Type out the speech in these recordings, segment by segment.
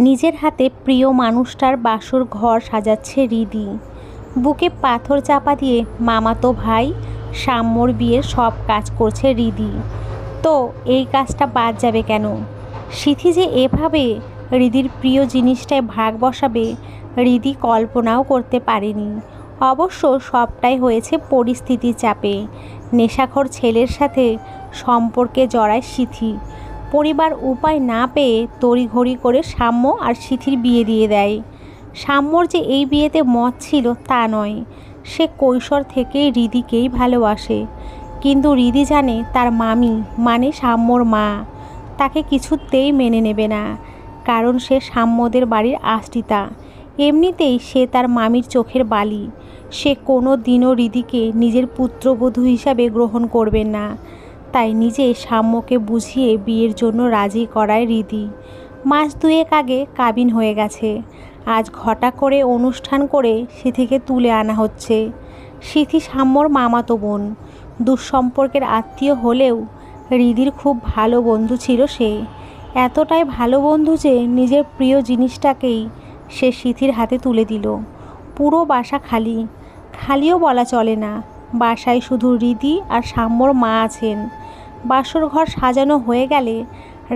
নিজের হাতে প্রিয় মানুষটার বাসর ঘর সাজাচ্ছে রিদি। বুকে পাথর চাপা দিয়ে মামাতো ভাই সাম্যর বিয়ের সব কাজ করছে রিদি। তো এই কাজটা বাদ যাবে কেন? সিথি যে এভাবে রিদির প্রিয় জিনিসটায় ভাগ বসাবে রিদি কল্পনাও করতে পারেনি। অবশ্য সবটাই হয়েছে পরিস্থিতির চাপে। নেশাখোর ছেলের সাথে সম্পর্কে জড়ায় সিথি। পরিবার উপায় না পেয়ে তড়িঘড়ি করে সাম্য আর সিথির বিয়ে দিয়ে দেয়। সাম্যর যে এই বিয়েতে মত ছিল তা নয়, সে কৈশোর থেকেই রিদিকেই ভালোবাসে। কিন্তু রিদি জানে তার মামি মানে সাম্যর মা তাকে কিছুতেই মেনে নেবে না, কারণ সে সাম্যদের বাড়ির আশ্রিতা। এমনিতেই সে তার মামির চোখের বালি। সে কোনো দিনও রিদিকে নিজের পুত্রবধূ হিসাবে গ্রহণ করবে না। তাই নিজে সাম্যকে বুঝিয়ে বিয়ের জন্য রাজি করায় রিদি। মাস দুয়েক আগে কাবিন হয়ে গেছে। আজ ঘটা করে অনুষ্ঠান করে সিথিকে তুলে আনা হচ্ছে। সিথি সাম্যর মামাতো বোন। দুঃসম্পর্কের আত্মীয় হলেও রিদির খুব ভালো বন্ধু ছিল সে। এতটাই ভালো বন্ধু যে নিজের প্রিয় জিনিসটাকেই সে সিথির হাতে তুলে দিল। পুরো বাসা খালি, খালিও বলা চলে না। বাসায় শুধু রিদি আর সাম্যর মা আছেন। বাসর ঘর সাজানো হয়ে গেলে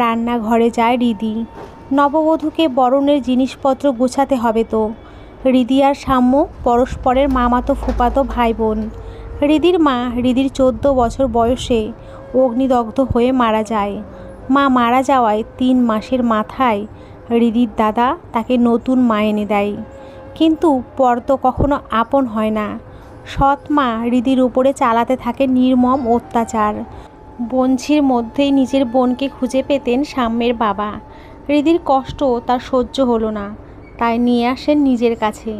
রান্নাঘরে যায় রিদি। নববধূকে বরণের জিনিসপত্র গোছাতে হবে তো। রিদি আর সাম্য পরস্পরের মামাতো ফুপাতো ভাই বোন। রিদির মা রিদির 14 বছর বয়সে অগ্নিদগ্ধ হয়ে মারা যায়। মা মারা যাওয়ায় 3 মাসের মাথায় রিদির দাদা তাকে নতুন মা এনে দেয়। কিন্তু পর তো কখনো আপন হয় না। সৎ মা রিদির উপরে চালাতে থাকে নির্মম অত্যাচার। বঞ্ঝির মধ্যেই নিজের বোনকে খুঁজে পেতেন সাম্যের বাবা। রিদির কষ্ট তার সহ্য হলো না, তাই নিয়ে আসেন নিজের কাছে।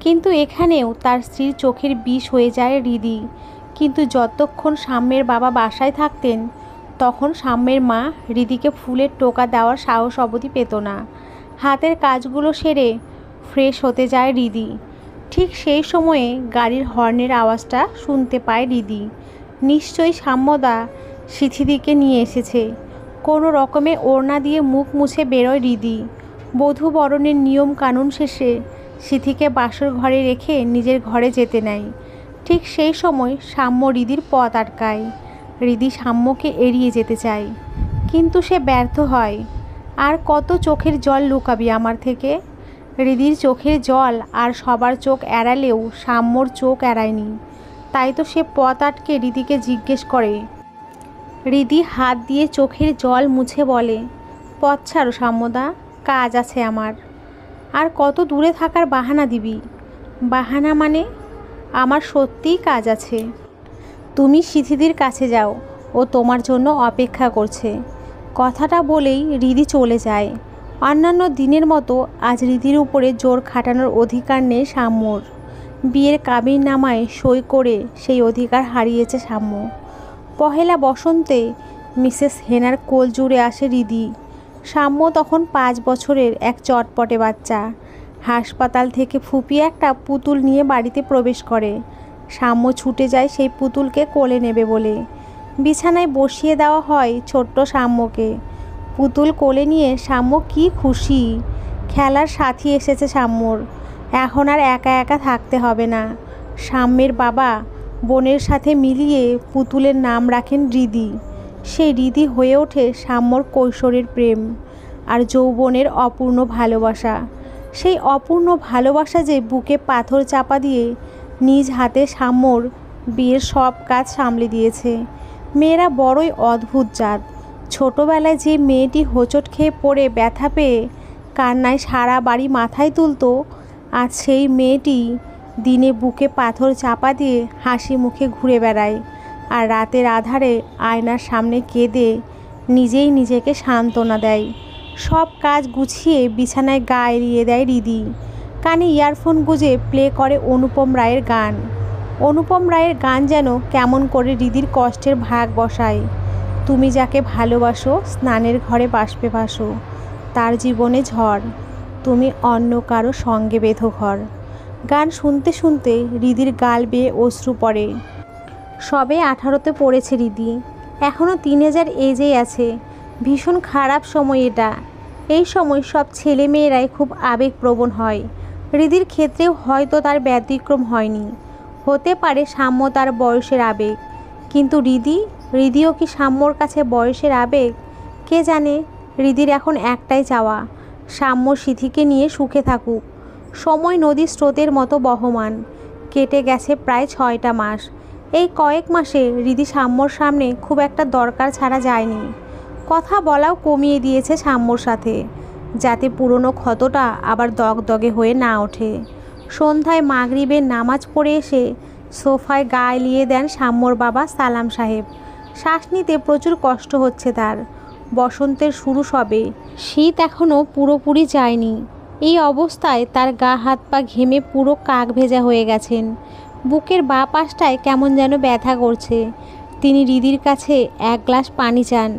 কিন্তু এখানেও তার স্ত্রীর চোখের বিষ হয়ে যায় রিদি। কিন্তু যতক্ষণ সাম্যের বাবা বাসায় থাকতেন তখন সাম্যের মা রিদিকে ফুলের টোকা দেওয়ার সাহস অবধি পেত না। হাতের কাজগুলো সেরে ফ্রেশ হতে যায় রিদি। ঠিক সেই সময়ে গাড়ির হর্নের আওয়াজটা শুনতে পায় রিদি। নিশ্চয়ই সাম্যদা সিথিদিকে নিয়ে এসেছে। কোনো রকমে ওড়না দিয়ে মুখ মুছে বেরোয় রিদি। বধূ বরণের নিয়ম কানুন শেষে সিথিকে বাসর ঘরে রেখে নিজের ঘরে যেতে নেয়। ঠিক সেই সময় সাম্য রিদির পথ আটকায়। রিদি সাম্যকে এড়িয়ে যেতে চায়, কিন্তু সে ব্যর্থ হয়। আর কত চোখের জল লুকাবি আমার থেকে? রিদির চোখের জল আর সবার চোখ এড়ালেও সাম্যর চোখ এড়ায়নি। তাই তো সে পথ আটকে রিদিকে জিজ্ঞেস করে। রিদি হাত দিয়ে চোখের জল মুছে বলে, পথ ছাড়ো সাম্যদা, কাজ আছে আমার। আর কত দূরে থাকার বাহানা দিবি? বাহানা মানে? আমার সত্যিই কাজ আছে। তুমি সিথিদির কাছে যাও, ও তোমার জন্য অপেক্ষা করছে। কথাটা বলেই রিদি চলে যায়। অন্যান্য দিনের মতো আজ রিদির উপরে জোর খাটানোর অধিকার নেই সাম্যর। বিয়ের কাবিননামায় সই করে সেই অধিকার হারিয়েছে সাম্য। পহেলা বসন্তে মিসেস হেনার কোল জুড়ে আসে রিদি। সাম্য তখন 5 বছরের এক চটপটে বাচ্চা। হাসপাতাল থেকে ফুপিয়ে একটা পুতুল নিয়ে বাড়িতে প্রবেশ করে। সাম্য ছুটে যায় সেই পুতুলকে কোলে নেবে বলে। বিছানায় বসিয়ে দেওয়া হয় ছোট্ট সাম্যকে। পুতুল কোলে নিয়ে সাম্য কি খুশি। খেলার সাথী এসেছে সাম্যর। এখন আর একা একা থাকতে হবে না। সাম্যের বাবা বোনের সাথে মিলিয়ে পুতুলের নাম রাখেন রিদি। সেই রিদি হয়ে ওঠে সাম্যর কৈশোরের প্রেম আর যৌবনের অপূর্ণ ভালোবাসা। সেই অপূর্ণ ভালোবাসা যে বুকে পাথর চাপা দিয়ে নিজ হাতে সাম্যর বিয়ের সব কাজ সামলে দিয়েছে। মেয়েরা বড়ই অদ্ভুত জাত। ছোটোবেলায় যে মেয়েটি হোঁচট খেয়ে পড়ে ব্যথা পেয়ে কান্নায় সারা বাড়ি মাথায় তুলত, আজ সেই মেয়েটি দিনে বুকে পাথর চাপা দিয়ে হাসি মুখে ঘুরে বেড়ায় আর রাতের আধারে আয়নার সামনে কেঁদে নিজেই নিজেকে সান্ত্বনা দেয়। সব কাজ গুছিয়ে বিছানায় গা এড়িয়ে দেয় রিদি। কানে ইয়ারফোন গুঁজে প্লে করে অনুপম রায়ের গান। অনুপম রায়ের গান যেন কেমন করে রিদির কষ্টের ভাগ বসায়। তুমি যাকে ভালোবাসো স্নানের ঘরে বাষ্পে ভাসো, তার জীবনে ঝড়, তুমি অন্য কারো সঙ্গে বেঁধো ঘর। গান শুনতে শুনতে রিদির গাল বেয়ে অশ্রু পড়ে। সবে 18তে পড়েছে রিদি, এখনও 3000 এজেই আছে। ভীষণ খারাপ সময় এটা। এই সময় সব ছেলেমেয়েরাই খুব আবেগপ্রবণ হয়। হৃদির ক্ষেত্রেও হয়তো তার ব্যতিক্রম হয়নি। হতে পারে সাম্য তার বয়সের আবেগ, কিন্তু হৃদিও কি সাম্যর কাছে বয়সের আবেগ? কে জানে। হৃদির এখন একটাই চাওয়া, সাম্য সিথিকে নিয়ে সুখে থাকুক। সময় নদীর স্রোতের মতো বহমান। কেটে গেছে প্রায় 6টা মাস। এই কয়েক মাসে হৃদি সাম্যর সামনে খুব একটা দরকার ছাড়া যায়নি। কথা বলাও কমিয়ে দিয়েছে সাম্যর সাথে, যাতে পুরনো ক্ষতটা আবার দগদগে হয়ে না ওঠে। সন্ধ্যায় মাগরিবের নামাজ পড়ে এসে সোফায় গা এলিয়ে দেন সাম্যর বাবা সালাম সাহেব। শ্বাস নিতে প্রচুর কষ্ট হচ্ছে তার। বসন্তের শুরু সবে, শীত এখনও পুরোপুরি যায়নি। এই অবস্থায় তার গা হাত পা ঘেমে পুরো কাক ভেজা হয়ে গেছেন। বুকের বাঁ পাশটায় কেমন যেন ব্যথা করছে। তিনি হৃদির কাছে এক গ্লাস পানি চান।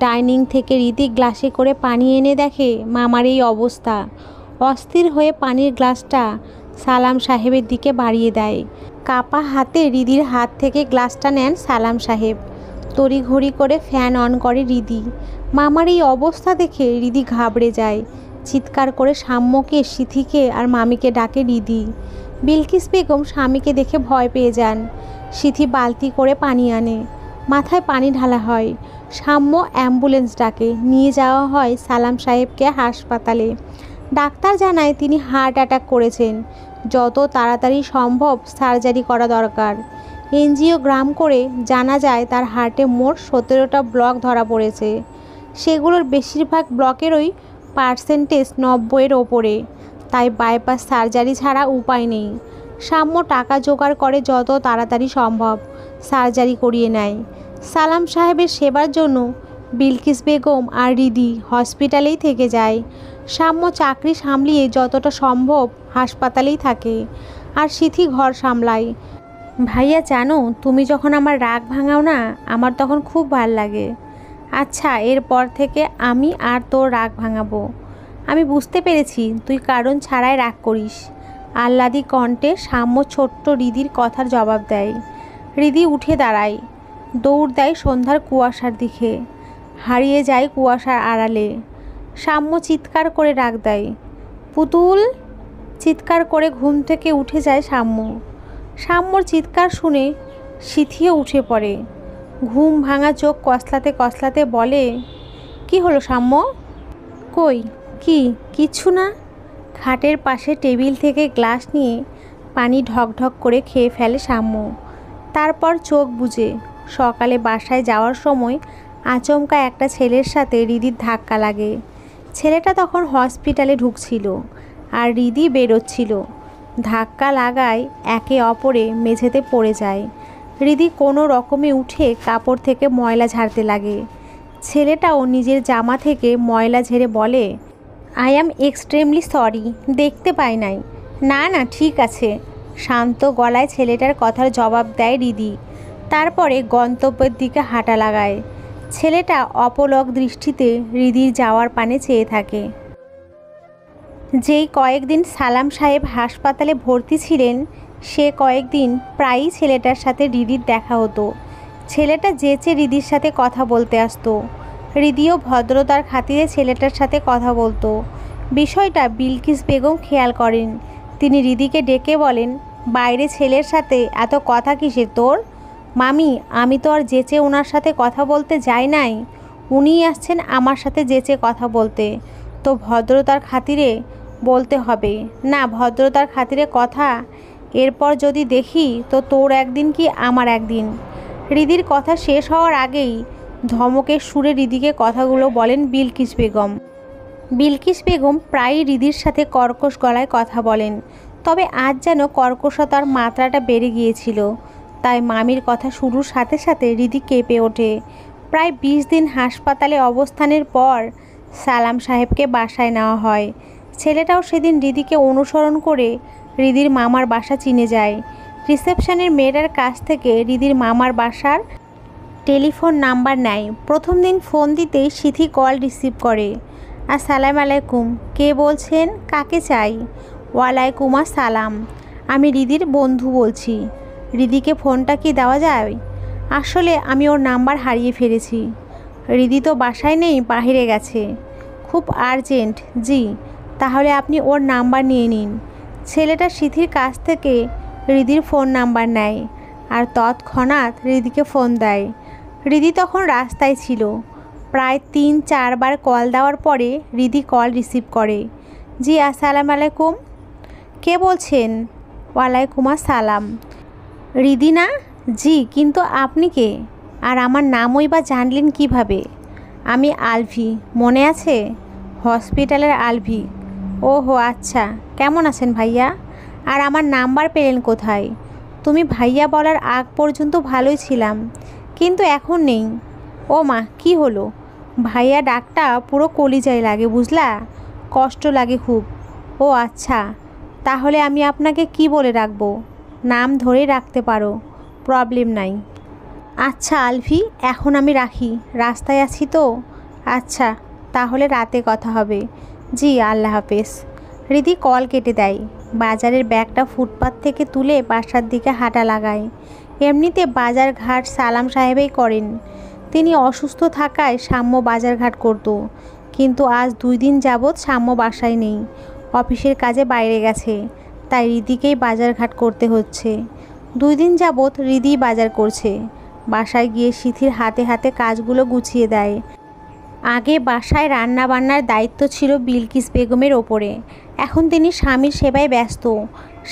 ডাইনিং থেকে হৃদি গ্লাসে করে পানি এনে দেখে মামার এই অবস্থা। অস্থির হয়ে পানির গ্লাসটা সালাম সাহেবের দিকে বাড়িয়ে দেয়। কাপা হাতে হৃদির হাত থেকে গ্লাসটা নেন সালাম সাহেব। তড়িঘড়ি করে ফ্যান অন করে হৃদি। মামার এই অবস্থা দেখে হৃদি ঘাবড়ে যায়। চিৎকার করে সাম্যকে, সিথিকে আর মামিকে ডাকে হৃদি। বিলকিস বেগম স্বামীকে দেখে ভয় পেয়ে যান। সিথি বালতি করে পানি আনে, মাথায় পানি ঢালা হয়। সাম্য অ্যাম্বুলেন্স ডাকে, নিয়ে যাওয়া হয় সালাম সাহেবকে হাসপাতালে। ডাক্তার জানায় তিনি হার্ট অ্যাটাক করেছেন, যত তাড়াতাড়ি সম্ভব সার্জারি করা দরকার। এনজিওগ্রাম করে জানা যায় তার হার্টে মোট 17টা ব্লক ধরা পড়েছে। সেগুলোর বেশিরভাগ ব্লকেরই পার্সেন্টেজ 90-এর ওপরে। তাই বাইপাস সার্জারি ছাড়া উপায় নেই। সাম্য টাকা জোগাড় করে যত তাড়াতাড়ি সম্ভব সার্জারি করিয়ে নেয়। সালাম সাহেবের সেবার জন্য বিলকিস বেগম আর হৃদি হসপিটালেই থেকে যায়। সাম্য চাকরি সামলিয়ে যতটা সম্ভব হাসপাতালেই থাকে, আর সিথি ঘর সামলায়। ভাইয়া জানো, তুমি যখন আমার রাগ ভাঙাও না, আমার তখন খুব ভাল লাগে। আচ্ছা, এরপর থেকে আমি আর তোর রাগ ভাঙাবো। আমি বুঝতে পেরেছি তুই কারণ ছাড়াই রাগ করিস। আহ্লাদি কণ্ঠে সাম্য ছোট্ট হৃদির কথার জবাব দেয়। হৃদি উঠে দাঁড়ায়, দৌড় দেয় সন্ধ্যার কুয়াশার দিকে, হারিয়ে যায় কুয়াশার আড়ালে। সাম্য চিৎকার করে ডাক দেয়, পুতুল। চিৎকার করে ঘুম থেকে উঠে যায় সাম্য। সাম্যর চিৎকার শুনে সিথিও উঠে পড়ে। ঘুম ভাঙা চোখ কসলাতে কসলাতে বলে, কি হলো সাম্য? কই কিচ্ছু না। খাটের পাশে টেবিল থেকে গ্লাস নিয়ে পানি ঢকঢক করে খেয়ে ফেলে সাম্য। তারপর চোখ বুজে সকালে বাসায় যাওয়ার সময় আচমকা একটা ছেলের সাথে হৃদির ধাক্কা লাগে। ছেলেটা তখন হসপিটালে ঢুকছিল আর হৃদি বেরোচ্ছিল। ধাক্কা লাগায় একে অপরে মেঝেতে পড়ে যায়। হৃদি কোনো রকমে উঠে কাপড় থেকে ময়লা ঝাড়তে লাগে। ছেলেটাও নিজের জামা থেকে ময়লা ঝেড়ে বলে, আই অ্যাম এক্সট্রিমলি সরি, দেখতে পাই নাই। না না, ঠিক আছে, শান্ত গলায় ছেলেটার কথার জবাব দেয় হৃদি। তারপরে গন্তব্যের দিকে হাঁটা লাগায়। ছেলেটা অপলক দৃষ্টিতে হৃদির যাওয়ার পানে চেয়ে থাকে। যেই কয়েকদিন সালাম সাহেব হাসপাতালে ভর্তি ছিলেন, সে কয়েকদিন প্রায়ই ছেলেটার সাথে হৃদির দেখা হতো। ছেলেটা যেচে হৃদির সাথে কথা বলতে আসতো। হৃদিও ভদ্রতার খাতিরে ছেলেটার সাথে কথা বলতো। বিষয়টা বিলকিস বেগম খেয়াল করেন। তিনি হৃদিকে ডেকে বলেন, বাইরে ছেলের সাথে এত কথা কিসের তোর? মামি, আমি তো আর যেচে ওনার সাথে কথা বলতে যাই নাই, উনিই আসছেন আমার সাথে যেচে কথা বলতে। তো ভদ্রতার খাতিরে বলতে হবে না? ভদ্রতার খাতিরে কথা। এরপর যদি দেখি তো তোর একদিন কি আমার একদিন। হৃদির কথা শেষ হওয়ার আগেই ধমকের সুরে হৃদিকে কথাগুলো বলেন বিলকিস বেগম। বিলকিস বেগম প্রায়ই হৃদির সাথে কর্কশ গলায় কথা বলেন, তবে আজ যেন কর্কশতার মাত্রাটা বেড়ে গিয়েছিল। তাই মামির কথা শুরুর সাথে সাথে হৃদি কেঁপে ওঠে। প্রায় 20 দিন হাসপাতালে অবস্থানের পর সালাম সাহেবকে বাসায় নেওয়া হয়। ছেলেটাও সেদিন হৃদিকে অনুসরণ করে হৃদির মামার বাসা চিনে যায়। রিসেপশনের মেয়েটার কাছ থেকে হৃদির মামার বাসার টেলিফোন নাম্বার নেয়। প্রথম দিন ফোন দিতেই সিথি কল রিসিভ করে। আসসালামু আলাইকুম, কে বলছেন? কাকে চাই? ওয়ালাইকুম আসসালাম, আমি হৃদির বন্ধু বলছি। হৃদিকে ফোনটা কি দেওয়া যায়? আসলে আমি ওর নাম্বার হারিয়ে ফেলেছি। হৃদি তো বাসায় নেই, বাহিরে গেছে। খুব আর্জেন্ট। জি, তাহলে আপনি ওর নাম্বার নিয়ে নিন। ছেলেটা সিথির কাছ থেকে রিদির ফোন নাম্বার নেয় আর তৎক্ষণাৎ রিদিকে ফোন দেয়। রিদি তখন রাস্তায় ছিল। প্রায় 3-4 বার কল দেওয়ার পরে রিদি কল রিসিভ করে। জি, আসসালামু আলাইকুম। কে বলছেন? ওয়ালাইকুম আসসালাম। রিদি না? জি, কিন্তু আপনি কে? আর আমার নামই বা জানলেন কিভাবে? আমি আলভি, মনে আছে? হসপিটালের আলভি। ওহো আচ্ছা, কেমন আছেন ভাইয়া? আর আমার নাম্বার পেলেন কোথায়? তুমি ভাইয়া বলার আগ পর্যন্ত ভালোই ছিলাম, কিন্তু এখন নেই। ও মা, কি হলো? ভাইয়া ডাকটা পুরো কলিজায় লাগে, বুঝলা? কষ্ট লাগে খুব। ও আচ্ছা, তাহলে আমি আপনাকে কি বলে রাখবো? নাম ধরেই রাখতে পারো, প্রবলেম নাই। আচ্ছা আলভি, এখন আমি রাখি, রাস্তায় আছি তো। আচ্ছা, তাহলে রাতে কথা হবে। জি, আল্লাহ হাফেজ। রিদি কল কেটে দেয়। বাজারের ব্যাগটা ফুটপাত থেকে তুলে বাসার দিকে হাঁটা লাগায়। এমনিতে বাজার ঘাট সালাম সাহেবই করেন। তিনি অসুস্থ থাকায় সাম্য বাজারঘাট করত, কিন্তু আজ 2 দিন যাবৎ সাম্য বাসায় নেই, অফিসের কাজে বাইরে গেছে। তাই রিদিকেই বাজারঘাট করতে হচ্ছে। 2 দিন যাবৎ রিদি বাজার করছে। বাসায় গিয়ে সিথির হাতে হাতে কাজগুলো গুছিয়ে দেয়। আগে বাসায় রান্না বান্নার দায়িত্ব ছিল বিলকিস বেগমের ওপরে, এখন তিনি স্বামীর সেবায় ব্যস্ত।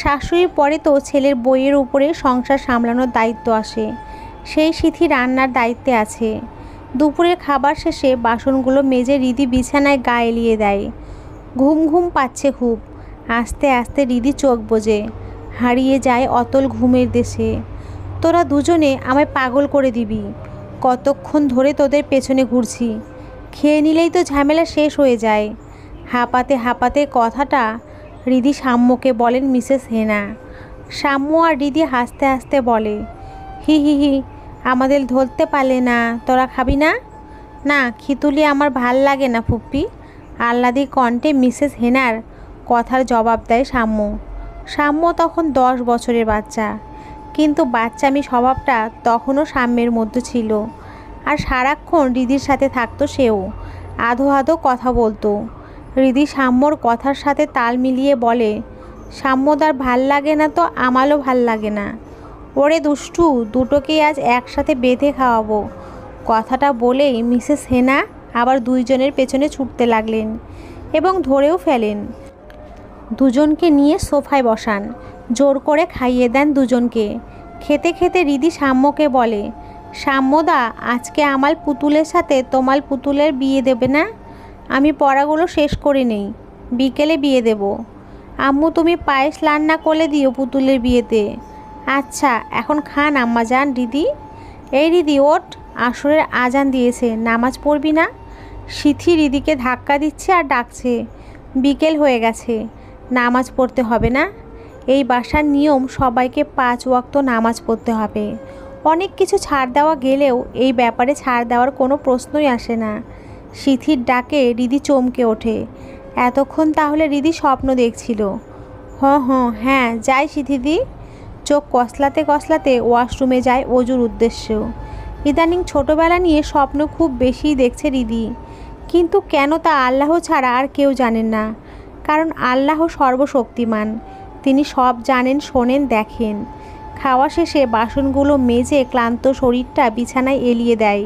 শাশুড়ির পরে তো ছেলের বইয়ের উপরে সংসার সামলানোর দায়িত্ব আসে। সেই সিথি রান্নার দায়িত্বে আছে। দুপুরের খাবার শেষে বাসনগুলো মেজে রিদি বিছানায় গা এলিয়ে দেয়। ঘুম ঘুম পাচ্ছে খুব। আস্তে আস্তে রিদি চোখ বোঝে, হারিয়ে যায় অতল ঘুমের দেশে। তোরা দুজনে আমায় পাগল করে দিবি। কতক্ষণ ধরে তোদের পেছনে ঘুরছি, খেয়ে নিলেই তো ঝামেলা শেষ হয়ে যায়। হাঁপাতে হাঁপাতে কথাটা রিদি সাম্যকে বলেন মিসেস হেনা। সাম্য আর রিদি হাসতে হাসতে বলে, হি হি হি, আমাদের ধরতে পারলে না। তোরা খাবি না? না, খিতুলি আমার ভাল লাগে না ফুপ্পি। আহ্লাদি কণ্ঠে মিসেস হেনার কথার জবাব দেয় সাম্য। সাম্য তখন 10 বছরের বাচ্চা, কিন্তু বাচ্চামি স্বভাবটা তখনও সাম্যের মধ্যে ছিল। আর সারাক্ষণ রিদির সাথে থাকতো সেও, আধো আধো কথা বলতো। রিদি সাম্যর কথার সাথে তাল মিলিয়ে বলে, সাম্যদার ভাল লাগে না তো আমারও ভাল লাগে না। ওরে দুষ্টু, দুটোকেই আজ একসাথে বেঁধে খাওয়াবো। কথাটা বলেই মিসেস হেনা আবার 2 জনের পেছনে ছুটতে লাগলেন এবং ধরেও ফেলেন। দুজনকে নিয়ে সোফায় বসান, জোর করে খাইয়ে দেন দুজনকে। খেতে খেতে রিদি সাম্যকে বলে, সাম্যদা, আজকে আমার পুতুলের সাথে তোমার পুতুলের বিয়ে দেবে না? আমি পড়াগুলো শেষ করে নেই, বিকেলে বিয়ে দেব। আম্মু, তুমি পায়েস রান্না করে দিও পুতুলের বিয়েতে। আচ্ছা, এখন খান আম্মা যান। রিদি, এই রিদি ওঠ, আসরের আজান দিয়েছে, নামাজ পড়বি না? সিথি রিদিকে ধাক্কা দিচ্ছে আর ডাকছে। বিকেল হয়ে গেছে, নামাজ পড়তে হবে না? এই বাসার নিয়ম সবাইকে 5 ওয়াক্ত নামাজ পড়তে হবে। অনেক কিছু ছাড় দেওয়া গেলেও এই ব্যাপারে ছাড় দেওয়ার কোনো প্রশ্নই আসে না। সিথির ডাকে রিদি চমকে ওঠে। এতক্ষণ তাহলে রিদি স্বপ্ন দেখছিল। হ্যাঁ, যাই সিথিদি। চোখ কসলাতে কসলাতে ওয়াশরুমে যায় অজুর উদ্দেশ্যেও। ইদানিং ছোটোবেলা নিয়ে স্বপ্ন খুব বেশিই দেখছে রিদি, কিন্তু কেন তা আল্লাহ ছাড়া আর কেউ জানেন না। কারণ আল্লাহ সর্বশক্তিমান, তিনি সব জানেন, শোনেন, দেখেন। খাওয়া শেষে বাসনগুলো মেজে ক্লান্ত শরীরটা বিছানায় এলিয়ে দেয়।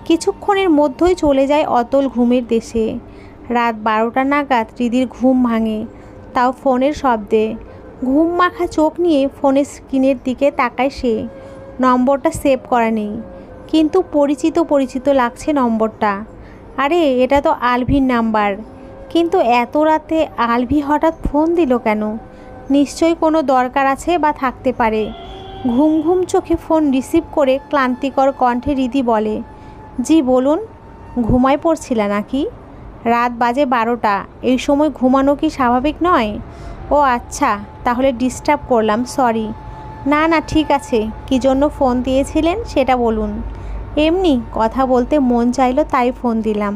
কিছুক্ষণের মধ্যেই চলে যায় অতল ঘুমের দেশে। রাত 12টা নাগাদ রিদির ঘুম ভাঙে, তাও ফোনের শব্দে। ঘুম মাখা চোখ নিয়ে ফোনের স্ক্রিনের দিকে তাকায় সে। নম্বরটা সেভ করা নেই, কিন্তু পরিচিত পরিচিত লাগছে নম্বরটা। আরে, এটা তো আলভির নাম্বার। কিন্তু এত রাতে আলভি হঠাৎ ফোন দিল কেন? নিশ্চয়ই কোনো দরকার আছে বা থাকতে পারে। ঘুম ঘুম চোখে ফোন রিসিভ করে ক্লান্তিকর কণ্ঠে রিদি বলে, জি বলুন। ঘুমায় পড়ছিলা নাকি? রাত বাজে 12টা, এই সময় ঘুমানো কি স্বাভাবিক নয়? ও আচ্ছা, তাহলে ডিস্টার্ব করলাম, সরি। না না, ঠিক আছে। কী জন্য ফোন দিয়েছিলেন সেটা বলুন। এমনি কথা বলতে মন চাইলো তাই ফোন দিলাম।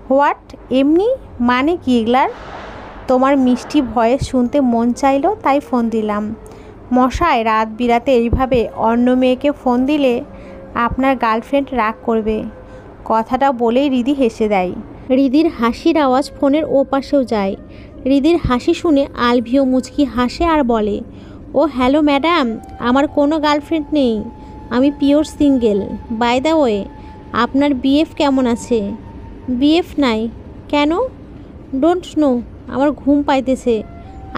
হোয়াট? এমনি মানে কি এগুলার? তোমার মিষ্টি ভয়েস শুনতে মন চাইলো তাই ফোন দিলাম। মশাই, রাত বিরাতে এইভাবে অন্য মেয়েকে ফোন দিলে আপনার গার্লফ্রেন্ড রাগ করবে। কথাটা বলেই রিদি হেসে দেয়। রিদির হাসির আওয়াজ ফোনের ওপাশেও যায়। রিদির হাসি শুনে আলভিও মুচকি হাসে আর বলে, ও হ্যালো ম্যাডাম, আমার কোনো গার্লফ্রেন্ড নেই, আমি pure single. By the way, আপনার বিএফ কেমন আছে? বিএফ নাই? কেন? ডোন্ট নো, আমার ঘুম পাইতেছে।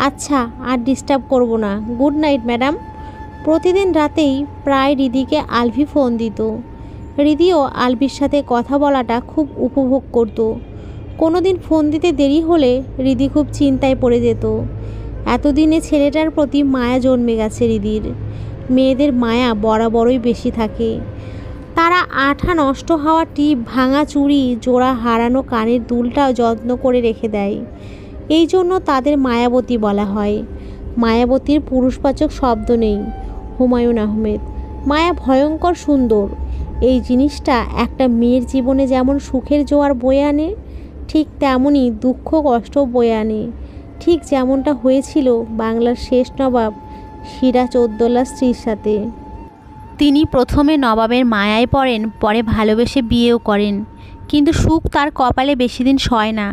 আচ্ছা, আর ডিস্টার্ব করব না, গুড নাইট ম্যাডাম। প্রতিদিন রাতেই প্রায় রিদিকে আলভি ফোন দিত। রিদিও আলভির সাথে কথা বলাটা খুব উপভোগ করত। কোনো দিন ফোন দিতে দেরি হলে রিদি খুব চিন্তায় পড়ে যেত। এতদিনে ছেলেটার প্রতি মায়া জন্মে গেছে রিদির। মেয়েদের মায়া বরাবরই বেশি থাকে। তারা আঠা নষ্ট হওয়া টিপ, ভাঙা চুড়ি, জোড়া হারানো কানের দুলটাও যত্ন করে রেখে দেয়। এই জন্য তাদের মায়াবতী বলা হয়। মায়াবতীর পুরুষবাচক শব্দ নেই। হুমায়ুন আহমেদ। মায়া ভয়ঙ্কর সুন্দর। এই জিনিসটা একটা মেয়ের জীবনে যেমন সুখের জোয়ার বয়ে আনে, ঠিক তেমনই দুঃখ কষ্ট বয়ে আনে। ঠিক যেমনটা হয়েছিল বাংলার শেষ নবাব সিরাজউদ্দৌলার স্ত্রীর সাথে। তিনি প্রথমে নবাবের মায়ায় পড়েন, পরে ভালোবেসে বিয়েও করেন। কিন্তু সুখ তার কপালে বেশি দিন সয় না।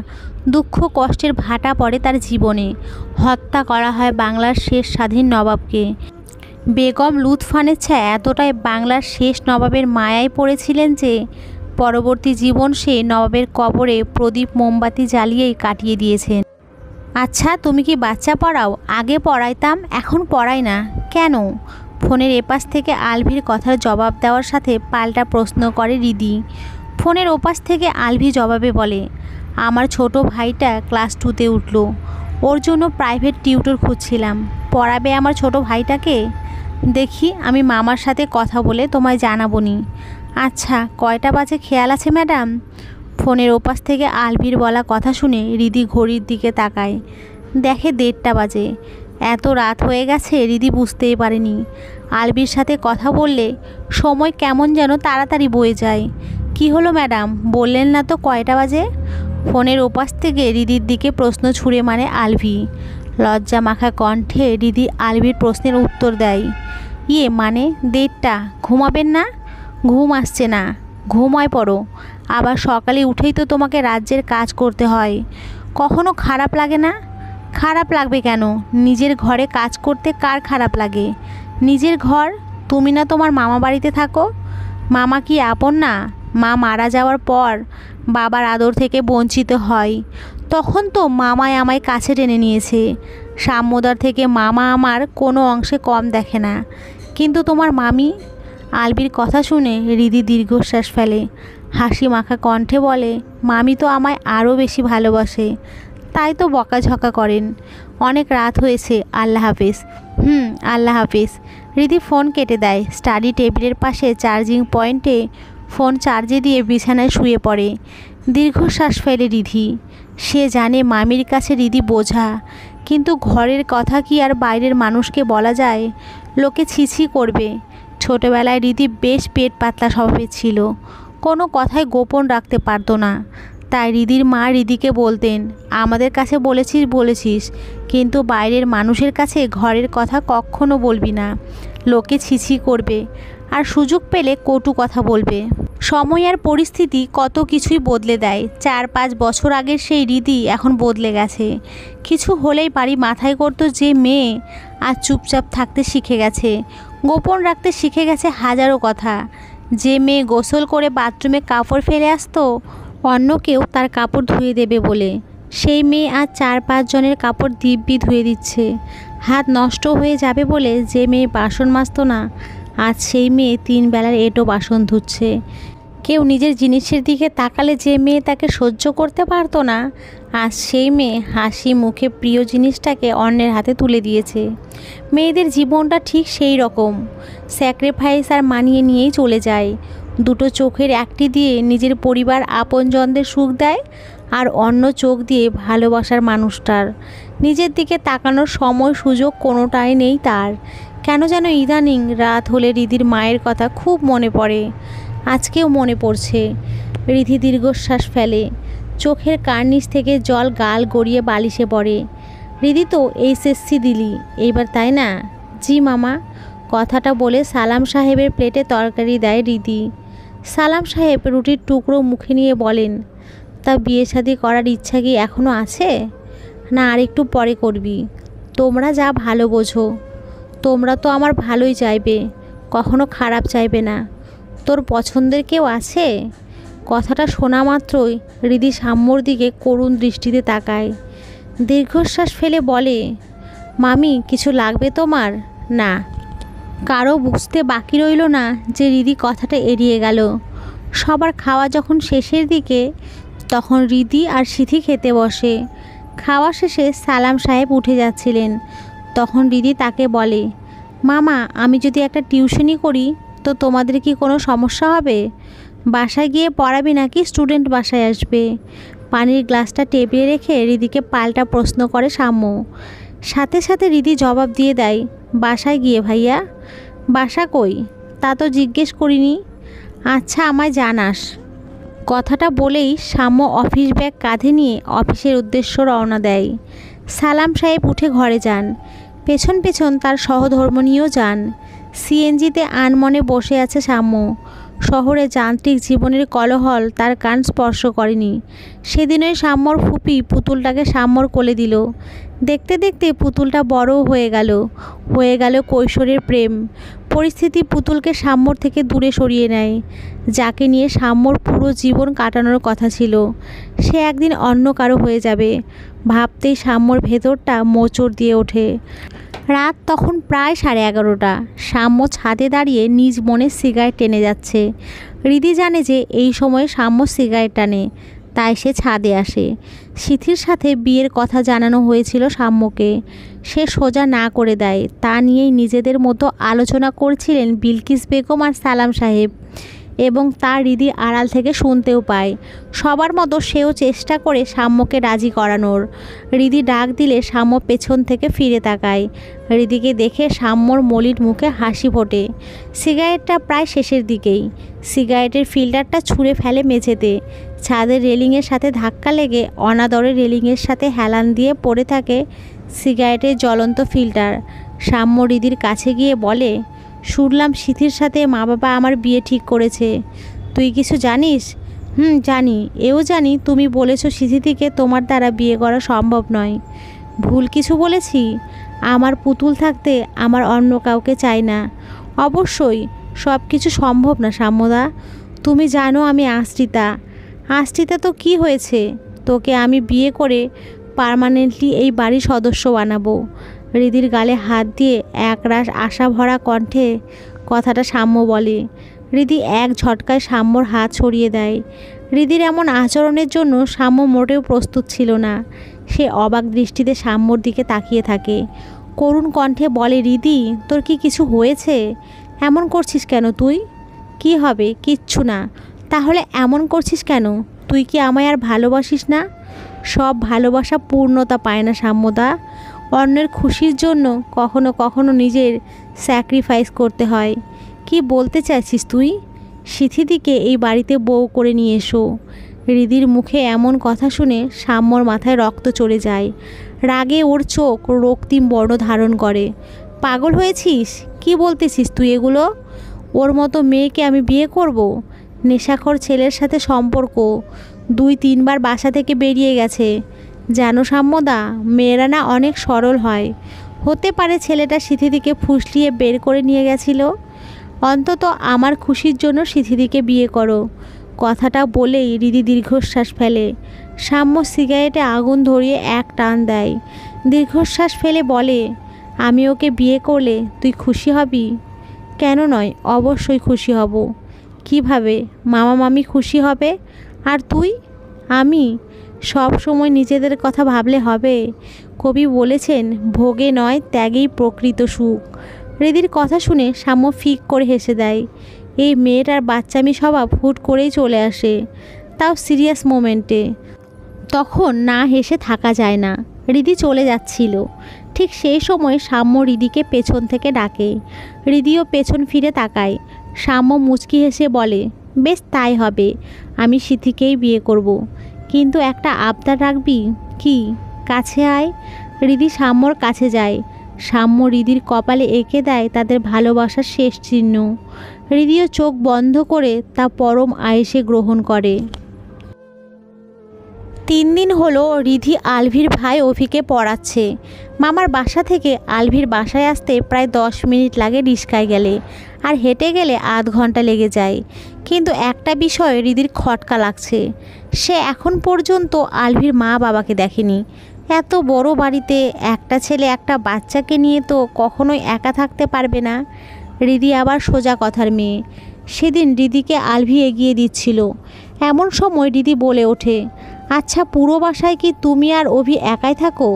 দুঃখ কষ্টের ভাটা পড়ে তার জীবনে। হত্যা করা হয় বাংলার শেষ স্বাধীন নবাবকে। বেগম লুৎফানেচ্ছা এতটাই বাংলার শেষ নবাবের মায়ায় পড়েছিলেন যে পরবর্তী জীবন সে নবাবের কবরে প্রদীপ মোমবাতি জ্বালিয়েই কাটিয়ে দিয়েছেন। আচ্ছা, তুমি কি বাচ্চা পড়াও? আগে পড়াইতাম, এখন পড়াই না। কেন? ফোনের এপাশ থেকে আলভির কথার জবাব দেওয়ার সাথে পাল্টা প্রশ্ন করে রিদি। ফোনের ওপাশ থেকে আলভি জবাবে বলে, আমার ছোট ভাইটা ক্লাস 2তে উঠল, ওর জন্য প্রাইভেট টিউটর খুঁজছিলাম। পড়াবে আমার ছোট ভাইটাকে? দেখি, আমি মামার সাথে কথা বলে তোমায় জানাবো নি। আচ্ছা, কয়টা বাজে খেয়াল আছে ম্যাডাম? ফোনের ওপাশ থেকে আলভির বলা কথা শুনে রিদি ঘড়ির দিকে তাকায়। দেখে 1:30 বাজে। এত রাত হয়ে গেছে রিদি বুঝতেই পারেনি। আলভির সাথে কথা বললে সময় কেমন যেন তাড়াতাড়ি বয়ে যায়। কি হলো ম্যাডাম, বললেন না তো কয়টা বাজে? ফোনের ওপাশ থেকে রিদির দিকে প্রশ্ন ছুঁড়ে মারে আলভি। লজ্জা মাখা কণ্ঠে রিদি আলভির প্রশ্নের উত্তর দেয়, ইয়ে মানে 1:30? ঘুমাবেন না? ঘুম আসছে না। ঘুমায় পড়ো। আবার সকালে উঠেই তো তোমাকে রাজ্যের কাজ করতে হয়। কখনো খারাপ লাগে না? খারাপ লাগবে কেন? নিজের ঘরে কাজ করতে কার খারাপ লাগে? নিজের ঘর? তুমি না তোমার মামা বাড়িতে থাকো? মামা কি আপন না? মা মারা যাওয়ার পর বাবার আদর থেকে বঞ্চিত হয়। তখন তো মামাই আমায় কাছে টেনে নিয়েছে। সাম্যদার থেকে মামা আমার কোনো অংশে কম দেখে না। কিন্তু তোমার মামি? আলভির কথা শুনে রিদি দীর্ঘশ্বাস ফেলে। হাসি মাখা কণ্ঠে বলে, মামি তো আমায় আরও বেশি ভালোবাসে, তাই তো বকাঝকা করেন। অনেক রাত হয়েছে, আল্লাহ হাফেজ। আল্লাহ হাফেজ। রিদি ফোন কেটে দেয়। স্টাডি টেবিলের পাশে চার্জিং পয়েন্টে ফোন চার্জে দিয়ে বিছানায় শুয়ে পড়ে। দীর্ঘশ্বাস ফেলে রিধি। সে জানে মামির কাছে রিদি বোঝা, কিন্তু ঘরের কথা কি আর বাইরের মানুষকে বলা যায়? লোকে ছিছি করবে। ছোটবেলায় রিদি বেশ পেট পাতলা স্বভাবের ছিল, কোনো কথাই গোপন রাখতে পারতো না। তাই রিদির মা রিদিকে বলতেন, আমাদের কাছে বলেছিস, কিন্তু বাইরের মানুষের কাছে ঘরের কথা কখনো বলবি না, লোকে ছিছি করবে আর সুযোগ পেলে কটু কথা বলবে। সময় আর পরিস্থিতি কত কিছুই বদলে দেয়। 4-5 বছর আগের সেই রিদি এখন বদলে গেছে। কিছু হলেই বাড়ি মাথায় করতো যে মেয়ে, আজ চুপচাপ থাকতে শিখে গেছে, গোপন রাখতে শিখে গেছে হাজারো কথা। যে মেয়ে গোসল করে বাথরুমে কাপড় ফেলে আসতো অন্য কেউ তার কাপড় ধুয়ে দেবে বলে, সেই মেয়ে আজ 4-5 জনের কাপড় দিব্যি ধুয়ে দিচ্ছে। হাত নষ্ট হয়ে যাবে বলে যে মেয়ে বাসন মাজতো না, আজ সেই মেয়ে 3 বেলার এঁটো বাসন ধুচ্ছে। কেউ নিজের জিনিসের দিকে তাকালে যে মেয়ে তাকে সহ্য করতে পারতো না, আজ সেই মেয়ে হাসি মুখে প্রিয় জিনিসটাকে অন্যের হাতে তুলে দিয়েছে। মেয়েদের জীবনটা ঠিক সেই রকম, স্যাক্রিফাইস আর মানিয়ে নিয়েই চলে যায়। দুটো চোখের একটি দিয়ে নিজের পরিবার আপনজনদের সুখ দেয়, আর অন্য চোখ দিয়ে ভালোবাসার মানুষটার। নিজের দিকে তাকানোর সময় সুযোগ কোনোটাই নেই তার। কেন যেন ইদানিং রাত হলে রিদির মায়ের কথা খুব মনে পড়ে। আজকেও মনে পড়ছে। রিধি দীর্ঘশ্বাস ফেলে। চোখের কার্নিশ থেকে জল গাল গড়িয়ে বালিশে পড়ে। রিদি তো এইচএসসি দিলি এইবার, তাই না? জি মামা। কথাটা বলে সালাম সাহেবের প্লেটে তরকারি দেয় রিদি। সালাম সাহেব রুটির টুকরো মুখে নিয়ে বলেন, তা বিয়ে শাদী করার ইচ্ছা কি এখনও আছে, না আর একটু পরে করবি? তোমরা যা ভালো বোঝো। তোমরা তো আমার ভালোই চাইবে, কখনো খারাপ চাইবে না। তোর পছন্দের কেউ আছে? কথাটা শোনা মাত্রই হৃদি সাম্যর দিকে করুণ দৃষ্টিতে তাকায়। দীর্ঘশ্বাস ফেলে বলে, মামি কিছু লাগবে তোমার? না। কারো বুঝতে বাকি রইল না যে হৃদি কথাটা এড়িয়ে গেল। সবার খাওয়া যখন শেষের দিকে, তখন হৃদি আর সিথি খেতে বসে। খাওয়া শেষে সালাম সাহেব উঠে যাচ্ছিলেন। তখন হৃদি তাকে বলে, মামা আমি যদি একটা টিউশনি করি তো তোমাদের কি কোনো সমস্যা হবে? বাসায় গিয়ে পড়াবি নাকি স্টুডেন্ট বাসায় আসবে? পানির গ্লাসটা টেবিলে রেখে হৃদিকে পাল্টা প্রশ্ন করে সাম্য। সাথে সাথে হৃদি জবাব দিয়ে দেয়, বাসায় গিয়ে ভাইয়া। বাসা কই তা তো জিজ্ঞেস করিনি। আচ্ছা আমায় জানাস। কথাটা বলেই সাম্য অফিস ব্যাগ কাঁধে নিয়ে অফিসের উদ্দেশ্য রওনা দেয়। সালাম সাহেব উঠে ঘরে যান। পেছন পেছন তার সহধর্মিণীও যান। সিএনজিতে আনমনে বসে আছে সাম্য। শহরে যান্ত্রিক জীবনের কোলাহল তার কান স্পর্শ করেনি। সেদিনই সাম্যর ফুপি পুতুলটাকে সাম্যর কোলে দিল। দেখতে দেখতে পুতুলটা বড়ও হয়ে গেল কৈশোরের প্রেম। পরিস্থিতি পুতুলকে সাম্যর থেকে দূরে সরিয়ে নেয়। যাকে নিয়ে সাম্যর পুরো জীবন কাটানোর কথা ছিল, সে একদিন অন্য কারো হয়ে যাবে। ভাবতেই সাম্যর ভেতরটা মোচড় দিয়ে ওঠে। রাত তখন প্রায় 11:30। সাম্য ছাদে দাঁড়িয়ে নিজ মনে সিগারেট টেনে যাচ্ছে। হৃদি জানে যে এই সময়ে সাম্য সিগারেট টানে, তাই সে ছাদে আসে। সিথির সাথে বিয়ের কথা জানানো হয়েছিল সাম্যকে। সে সোজা না করে দেয়। তা নিয়েই নিজেদের মতো আলোচনা করছিলেন বিলকিস বেগম আর সালাম সাহেব, এবং তার হৃদি আড়াল থেকে শুনতেও পায়। সবার মতো সেও চেষ্টা করে সাম্যকে রাজি করানোর। হৃদি ডাক দিলে সাম্য পেছন থেকে ফিরে তাকায়। হৃদিকে দেখে সাম্যর মলিন মুখে হাসি ফোটে। সিগারেটটা প্রায় শেষের দিকেই। সিগারেটের ফিল্টারটা ছুঁড়ে ফেলে মেঝেতে। ছাদের রেলিংয়ের সাথে ধাক্কা লেগে অনাদরে রেলিংয়ের সাথে হেলান দিয়ে পড়ে থাকে সিগারেটের জ্বলন্ত ফিল্টার। সাম্য হৃদির কাছে গিয়ে বলে, শুনলাম সিথির সাথে মা বাবা আমার বিয়ে ঠিক করেছে। তুই কিছু জানিস? জানি। এও জানি তুমি বলেছো সিথিকে তোমার দ্বারা বিয়ে করা সম্ভব নয়। ভুল কিছু বলেছি? আমার পুতুল থাকতে আমার অন্য কাউকে চাই না। অবশ্যই সব কিছু সম্ভব না সাম্যদা। তুমি জানো আমি আশ্রিতা। আশ্রিতা তো কি হয়েছে? তোকে আমি বিয়ে করে পার্মানেন্টলি এই বাড়ির সদস্য বানাবো। হৃদির গালে হাত দিয়ে একরাশ আশা ভরা কণ্ঠে কথাটা সাম্য বলে। হৃদি এক ঝটকায় সাম্যর হাত ছড়িয়ে দেয়। হৃদির এমন আচরণের জন্য সাম্য মোটেও প্রস্তুত ছিল না। সে অবাক দৃষ্টিতে সাম্যর দিকে তাকিয়ে থাকে। করুণ কণ্ঠে বলে, হৃদি তোর কি কিছু হয়েছে? এমন করছিস কেন তুই? কি হবে? কিচ্ছু না। তাহলে এমন করছিস কেন? তুই কি আমায় আর ভালোবাসিস না? সব ভালোবাসা পূর্ণতা পায় না সাম্যদা। অন্যের খুশির জন্য কখনো কখনো নিজের স্যাক্রিফাইস করতে হয়। কি বলতে চাইছিস তুই? সিথিদিকে এই বাড়িতে বউ করে নিয়ে এসো। হৃদির মুখে এমন কথা শুনে সাম্যর মাথায় রক্ত চড়ে যায়। রাগে ওর চোখ রক্তিম বর্ণ ধারণ করে। পাগল হয়েছিস? কি বলতেছিস তুই এগুলো? ওর মতো মেয়েকে আমি বিয়ে করব? নেশাখোর ছেলের সাথে সম্পর্ক। 2-3 বার বাসা থেকে বেরিয়ে গেছে। জানো সাম্যদা, মেয়েরা না অনেক সরল হয়। হতে পারে ছেলেটা সিথিদিকে ফুসলিয়ে বের করে নিয়ে গেছিল। অন্তত আমার খুশির জন্য সিথিদিকে বিয়ে করো। কথাটা বলেই হৃদি দীর্ঘশ্বাস ফেলে। সাম্য সিগারেটে আগুন ধরিয়ে এক টান দেয়। দীর্ঘশ্বাস ফেলে বলে, আমি ওকে বিয়ে করলে তুই খুশি হবি? কেন নয়, অবশ্যই খুশি হব। কিভাবে? মামা মামি খুশি হবে। আর তুই? আমি? সব সময় নিজেদের কথা ভাবলে হবে? কবি বলেছেন, ভোগে নয় ত্যাগেই প্রকৃত সুখ। হৃদির কথা শুনে সাম্য ফিক করে হেসে দেয়। এই মেয়েটার বাচ্চামি স্বভাব হুট করেই চলে আসে, তাও সিরিয়াস মোমেন্টে। তখন না হেসে থাকা যায় না। হৃদি চলে যাচ্ছিল। ঠিক সেই সময় সাম্য হৃদিকে পেছন থেকে ডাকে। হৃদিও পেছন ফিরে তাকায়। সাম্য মুচকি হেসে বলে, বেশ তাই হবে। আমি সিথিকেই বিয়ে করব। কিন্তু একটা আবদার রাখবি? কি? কাছে আয়। হৃদি সাম্যর কাছে যায়। সাম্য হৃদির কপালে এঁকে দেয় তাদের ভালোবাসার শেষ চিহ্ন। হৃদিও চোখ বন্ধ করে তা পরম আয়েসে গ্রহণ করে। 3 দিন হলো রিধি আলভির ভাই অভিকে পড়াচ্ছে। মামার বাসা থেকে আলভির বাসায় আসতে প্রায় 10 মিনিট লাগে রিস্কায় গেলে, আর হেঁটে গেলে আধ ঘন্টা লেগে যায়। কিন্তু একটা বিষয় রিধির খটকা লাগছে, সে এখন পর্যন্ত আলভির মা বাবাকে দেখেনি। এত বড় বাড়িতে একটা ছেলে একটা বাচ্চাকে নিয়ে তো কখনোই একা থাকতে পারবে না। রিধি আবার সোজা কথার মেয়ে। সেদিন রিধিকে আলভি এগিয়ে দিচ্ছিল, এমন সময় রিধি বলে ওঠে, আচ্ছা পুরো বাসায় কি তুমি আর অভি একাই থাকো?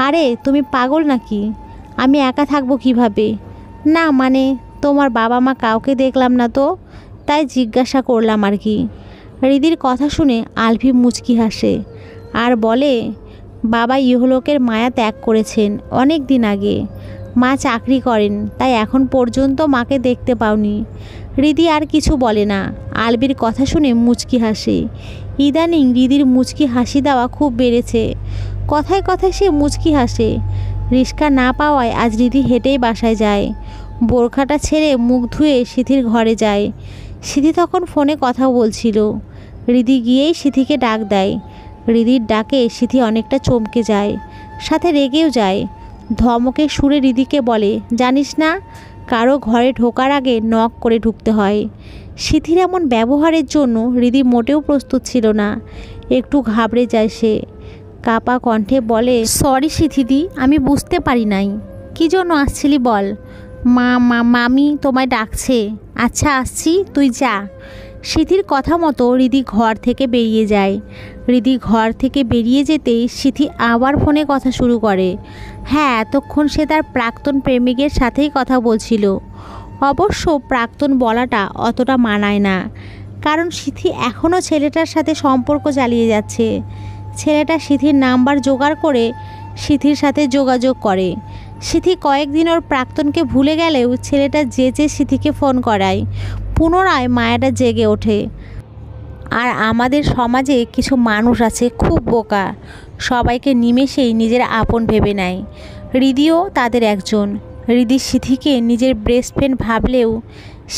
আরে তুমি পাগল নাকি? আমি একা থাকবো কিভাবে? না মানে তোমার বাবা মা কাউকে দেখলাম না তো, তাই জিজ্ঞাসা করলাম আর কি। রিধির কথা শুনে আলভি মুচকি হাসে আর বলে, বাবা ইহলোকের মায়া ত্যাগ করেছেন অনেক দিন আগে। মা চাকরি করেন, তাই এখন পর্যন্ত মাকে দেখতে পাওনি। রিধি আর কিছু বলে না। আলভির কথা শুনে মুচকি হাসে। ইদানিং রিধির মুচকি হাসি দেওয়া খুব বেড়েছে। কথায় কথায় সে মুচকি হাসে। রিস্কা না পাওয়ায় আজ রিধি হেঁটেই বাসায় যায়। বোরখাটা ছেড়ে মুখ ধুয়ে সিথির ঘরে যায়। সিথি তখন ফোনে কথা বলছিল। রিধি গিয়েই সিথিকে ডাক দেয়। রিধির ডাকে সিথি অনেকটা চমকে যায়, সাথে রেগেও যায়। ধমকের সুরে রিধিকে বলে, জানিস না কারো ঘরে ঢোকার আগে নক করে ঢুকতে হয়। সিথির এমন ব্যবহারের জন্য রিধি মোটেও প্রস্তুত ছিল না। একটু ঘাবড়ে যায় সে। কাপা কণ্ঠে বলে, সরি সিথিদি, আমি বুঝতে পারি নাই। কী জন্য আসছিলি বল? মামি তোমায় ডাকছে। আচ্ছা আসছি, তুই যা। সিথির কথা মতো রিধি ঘর থেকে বেরিয়ে যায়। রিধি ঘর থেকে বেরিয়ে যেতেই সিথি আবার ফোনে কথা শুরু করে। হ্যাঁ, এতক্ষণ সে তার প্রাক্তন প্রেমিকের সাথেই কথা বলছিল। অবশ্য প্রাক্তন বলাটা অতটা মানায় না, কারণ সিথি এখনও ছেলেটার সাথে সম্পর্ক চালিয়ে যাচ্ছে। ছেলেটা সিথির নাম্বার জোগাড় করে সিথির সাথে যোগাযোগ করে। সিথি কয়েকদিন ওর প্রাক্তনকে ভুলে গেলেও ছেলেটা যেচে সিথিকে ফোন করায়। পুনরায় মায়াটা জেগে ওঠে। আর আমাদের সমাজে কিছু মানুষ আছে খুব বোকা, সবাইকে নিমেষেই নিজের আপন ভেবে নেয়। রিধিও তাদের একজন। রিধি সিথিকে নিজের বেস্ট ফ্রেন্ড ভাবলেও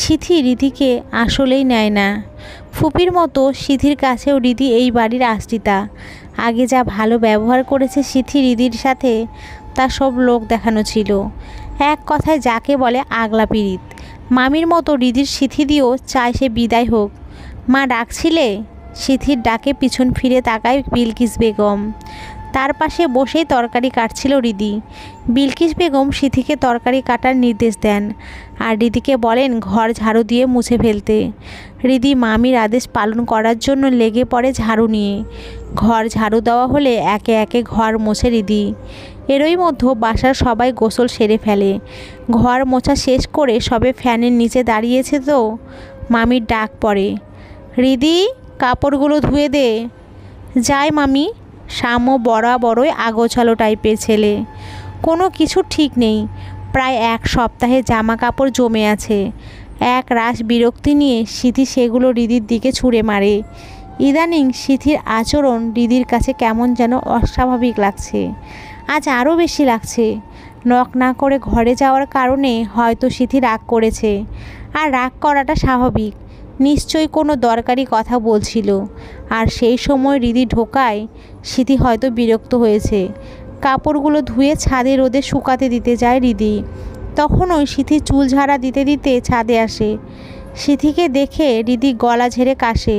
সিথি রিধিকে আসলেই নেয় না। ফুপির মতো সিথির কাছেও রিধি এই বাড়ির আশ্রিতা। আগে যা ভালো ব্যবহার করেছে সিথি রিধির সাথে, তা সব লোক দেখানো ছিল। এক কথায় যাকে বলে আগলা পীড়িত। মামির মতো রিধির সিথি দিয়েও চায় সে বিদায় হোক। মা ডাকছিলে? সিথির ডাকে পিছন ফিরে তাকায় বিলকিস বেগম। তার পাশে বসেই তরকারি কাটছিল রিধি। বিলকিস বেগম সিথিকে তরকারি কাটার নির্দেশ দেন আর রিধিকে বলেন ঘর ঝাড়ু দিয়ে মুছে ফেলতে। রিধি মামির আদেশ পালন করার জন্য লেগে পড়ে ঝাড়ু নিয়ে। ঘর ঝাড়ু দেওয়া হলে একে একে ঘর মোছে রিধি। এরই মধ্যে বাসার সবাই গোসল সেরে ফেলে। ঘর মোছা শেষ করে সবে ফ্যানের নিচে দাঁড়িয়েছে তো মামির ডাক পড়ে, রিধি কাপড়গুলো ধুয়ে দে। যায় মামি। শ্যামও বরাবরই আগোছালো টাইপের ছেলে, কোনো কিছু ঠিক নেই। প্রায় এক সপ্তাহে জামা কাপড় জমে আছে। এক রাশ বিরক্তি নিয়ে সিথি সেগুলো রিধির দিকে ছুঁড়ে মারে। ইদানিং সিথির আচরণ রিধির কাছে কেমন যেন অস্বাভাবিক লাগছে। আজ আরও বেশি লাগছে। নক না করে ঘরে যাওয়ার কারণে হয়তো সিথি রাগ করেছে। আর রাগ করাটা স্বাভাবিক, নিশ্চয়ই কোনো দরকারি কথা বলছিল। আর সেই সময় রিধি ঢোকায় সিথি হয়তো বিরক্ত হয়েছে। কাপড়গুলো ধুয়ে ছাদে রোদে শুকাতে দিতে যায় রিধি। তখনই সিথি চুল ঝাড়া দিতে দিতে ছাদে আসে। সিথিকে দেখে রিধি গলা ঝেড়ে কাশে।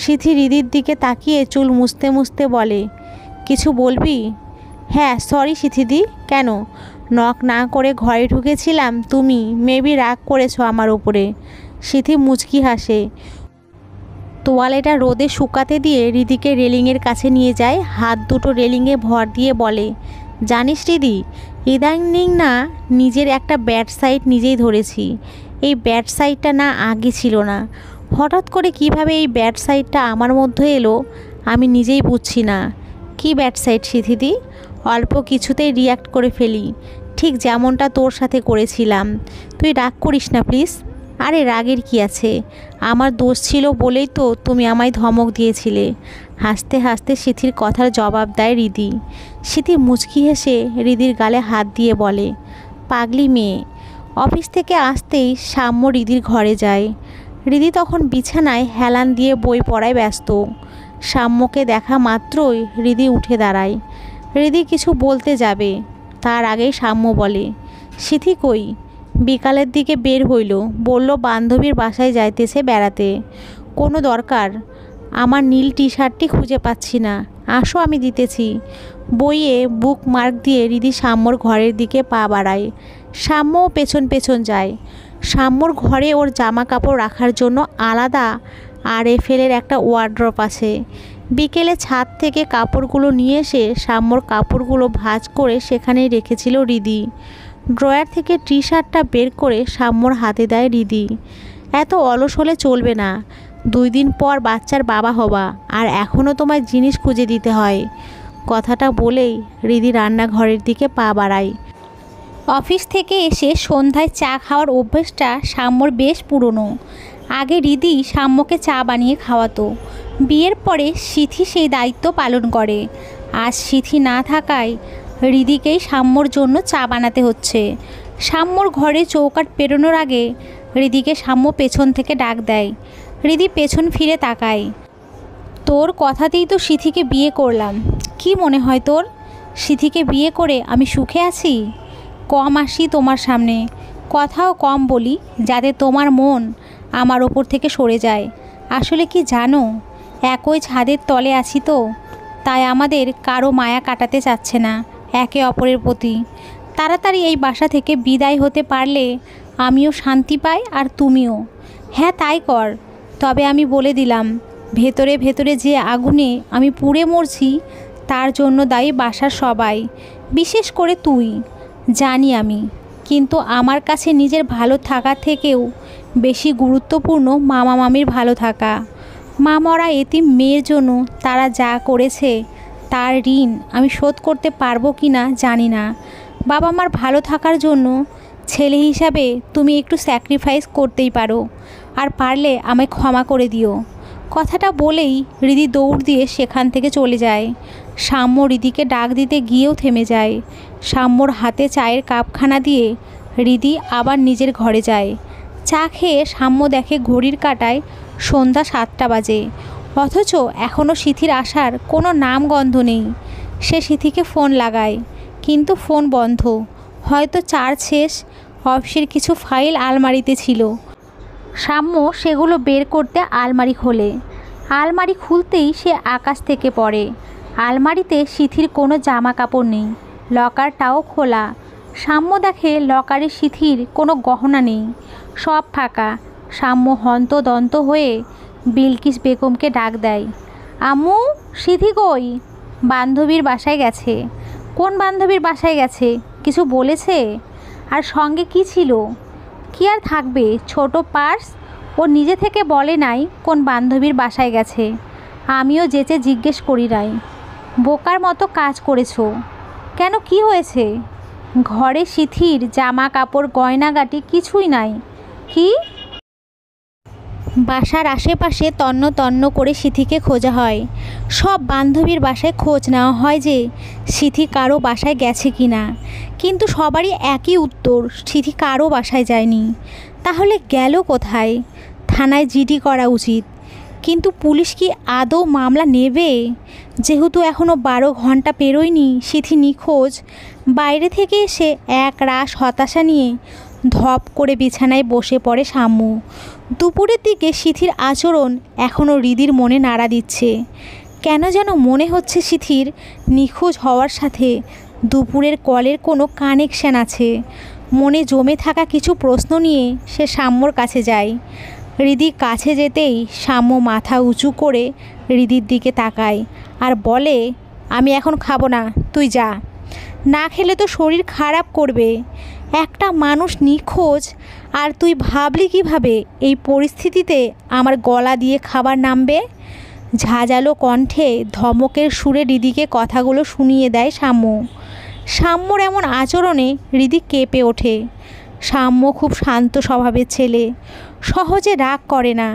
সিথি রিধির দিকে তাকিয়ে চুল মুছতে মুছতে বলে, কিছু বলবি? হ্যাঁ সরি সিথিদি। কেন? নক না করে ঘরে ঢুকেছিলাম, তুমি মেবি রাগ করেছো আমার ওপরে। সিথি মুচকি হাসে। তোয়ালেটা রোদে শুকাতে দিয়ে রিধিকে রেলিংয়ের কাছে নিয়ে যায়। হাত দুটো রেলিংয়ে ভর দিয়ে বলে, জানিস রিধি, ইদানিং না নিজের একটা ব্যাড সাইড নিজেই ধরেছি। এই ব্যাড সাইডটা না আগে ছিল না। হঠাৎ করে কিভাবে এই ব্যাড সাইডটা আমার মধ্যে এলো আমি নিজেই বুঝছি না। কি ব্যাড সাইড সিথিদি? অল্প কিছুতেই রিয়াক্ট করে ফেলি, ঠিক যেমনটা তোর সাথে করেছিলাম। তুই রাগ করিস না প্লিজ। আরে রাগের কি আছে? আমার দোষ ছিল বলেই তো তুমি আমায় ধমক দিয়েছিলে। হাসতে হাসতে সিথির কথার জবাব দেয় রিধি। সিথি মুচকি হেসে রিধির গালে হাত দিয়ে বলে, পাগলি মেয়ে। অফিস থেকে আসতেই সাম্য রিধির ঘরে যায়। রিধি তখন বিছানায় হেলান দিয়ে বই পড়ায় ব্যস্ত। সাম্যকে দেখা মাত্রই হৃদি উঠে দাঁড়ায়। হৃদি কিছু বলতে যাবে, তার আগেই সাম্য বলে, সিথি কই? বিকালের দিকে বের হইল, বলল বান্ধবীর বাসায় যাইতেছে বেড়াতে। কোনো দরকার? আমার নীল টি শার্টটি খুঁজে পাচ্ছি না, আসো আমি দিতেছি। বইয়ে বুক মার্ক দিয়ে হৃদি সাম্যর ঘরের দিকে পা বাড়ায়। সাম্যও পেছন পেছন যায়। সাম্যর ঘরে ওর জামা কাপড় রাখার জন্য আলাদা RFL-এর একটা ওয়ার্ড্রপ আছে। বিকেলে ছাদ থেকে কাপড়গুলো নিয়ে এসে সাম্যর কাপড়গুলো ভাঁজ করে সেখানেই রেখেছিল হৃদি। ড্রয়ার থেকে টি শার্টটা বের করে সাম্যর হাতে দেয় হৃদি। এত অলস হলে চলবে না, 2 দিন পর বাচ্চার বাবা হবা, আর এখনও তোমায় জিনিস খুঁজে দিতে হয়। কথাটা বলেই হৃদি রান্নাঘরের দিকে পা বাড়ায়। অফিস থেকে এসে সন্ধ্যায় চা খাওয়ার অভ্যেসটা সাম্যর বেশ পুরনো। আগে হৃদি সাম্যকে চা বানিয়ে খাওয়াতো, বিয়ের পরে সিথি সেই দায়িত্ব পালন করে। আজ সিথি না থাকায় হৃদিকেই সাম্যর জন্য চা বানাতে হচ্ছে। সাম্যর ঘরে চৌকাঠ পেরোনোর আগে হৃদিকে সাম্য পেছন থেকে ডাক দেয়। হৃদি পেছন ফিরে তাকায়। তোর কথাতেই তো সিথিকে বিয়ে করলাম, কি মনে হয় তোর? সিথিকে বিয়ে করে আমি সুখে আছি? কম আসি তোমার সামনে, কথাও কম বলি, যাতে তোমার মন আমার ওপর থেকে সরে যায়। আসলে কি জানো, একই ছাদের তলে আছি তো, তাই আমাদের কারো মায়া কাটাতে চাচ্ছে না একে অপরের প্রতি। তাড়াতাড়ি এই বাসা থেকে বিদায় হতে পারলে আমিও শান্তি পাই, আর তুমিও। হ্যাঁ তাই কর, তবে আমি বলে দিলাম, ভেতরে ভেতরে যে আগুনে আমি পুড়ে মরছি তার জন্য দায়ী বাসার সবাই, বিশেষ করে তুই। জানি আমি, কিন্তু আমার কাছে নিজের ভালো থাকার থেকেও বেশি গুরুত্বপূর্ণ মামা মামির ভালো থাকা। মা মরা এতিম মেয়ের জন্য তারা যা করেছে তার ঋণ আমি শোধ করতে পারবো কি না জানি না। বাবা মার ভালো থাকার জন্য ছেলে হিসাবে তুমি একটু স্যাক্রিফাইস করতেই পারো, আর পারলে আমায় ক্ষমা করে দিও। কথাটা বলেই হৃদি দৌড় দিয়ে সেখান থেকে চলে যায়। সাম্য হৃদিকে ডাক দিতে গিয়েও থেমে যায়। সাম্যর হাতে চায়ের কাপখানা দিয়ে হৃদি আবার নিজের ঘরে যায়। চা খেয়ে সাম্য দেখে ঘড়ির কাঁটায় সন্ধ্যা 7টা বাজে, অথচ এখনও সিথির আসার কোনো নামগন্ধ নেই। সে সিথিকে ফোন লাগায়, কিন্তু ফোন বন্ধ, হয়তো চার্জ শেষ। অফিসের কিছু ফাইল আলমারিতে ছিল। সাম্য সেগুলো বের করতে আলমারি খোলে। আলমারি খুলতেই সে আকাশ থেকে পড়ে। আলমারিতে সিথির কোনো জামা কাপড় নেই, লকারটাও খোলা। সাম্য দেখে লকারে সিথির কোনো গহনা নেই, সব ফাঁকা। সাম্য হন্তদন্ত হয়ে বিলকিস বেগমকে ডাক দেয়, আম্মু, সিথি কই? বান্ধবীর বাসায় গেছে। কোন বান্ধবীর বাসায় গেছে? কিছু বলেছে? আর সঙ্গে কি ছিল? কি আর থাকবে, ছোট পার্স। ও নিজে থেকে বলে নাই কোন বান্ধবীর বাসায় গেছে। আমিও যেচে জিজ্ঞেস করি নাই। বোকার মতো কাজ করেছো কেন? কি হয়েছে? ঘরে সিথির জামা কাপড় গয়নাগাটি কিছুই নাই। কি? বাসার আশেপাশে তন্ন তন্ন করে সিথিকে খোঁজা হয়। সব বান্ধবীর বাসায় খোঁজ নেওয়া হয় যে সিথি কারো বাসায় গেছে কি না, কিন্তু সবারই একই উত্তর, সিথি কারো বাসায় যায়নি। তাহলে গেল কোথায়? থানায় জিডি করা উচিত, কিন্তু পুলিশ কি আদৌ মামলা নেবে? যেহেতু এখনও 12 ঘন্টা পেরোয়নি সিথি নিখোঁজ। বাইরে থেকে এসে এক রাশ হতাশা নিয়ে ধপ করে বিছানায় বসে পড়ে সাম্য। দুপুরের দিকে সিথির আচরণ এখনও হৃদির মনে নাড়া দিচ্ছে। কেন যেন মনে হচ্ছে সিথির নিখোঁজ হওয়ার সাথে দুপুরের কলের কোনো কানেকশন আছে। মনে জমে থাকা কিছু প্রশ্ন নিয়ে সে সাম্যর কাছে যায়। হৃদি কাছে যেতেই সাম্য মাথা উঁচু করে হৃদির দিকে তাকায় আর বলে, আমি এখন খাবো না, তুই যা। না খেলে তো শরীর খারাপ করবে। একটা মানুষ নিখোঁজ, আর তুই ভাবলি কিভাবে এই পরিস্থিতিতে আমার গলা দিয়ে খাবার নামবে? ঝাঁঝালো কণ্ঠে ধমকের সুরে হৃদিকে কথাগুলো শুনিয়ে দেয় সাম্য। সাম্যর এমন আচরণে হৃদি কেঁপে ওঠে। সাম্য খুব শান্ত স্বভাবের ছেলে, সহজে রাগ করে না,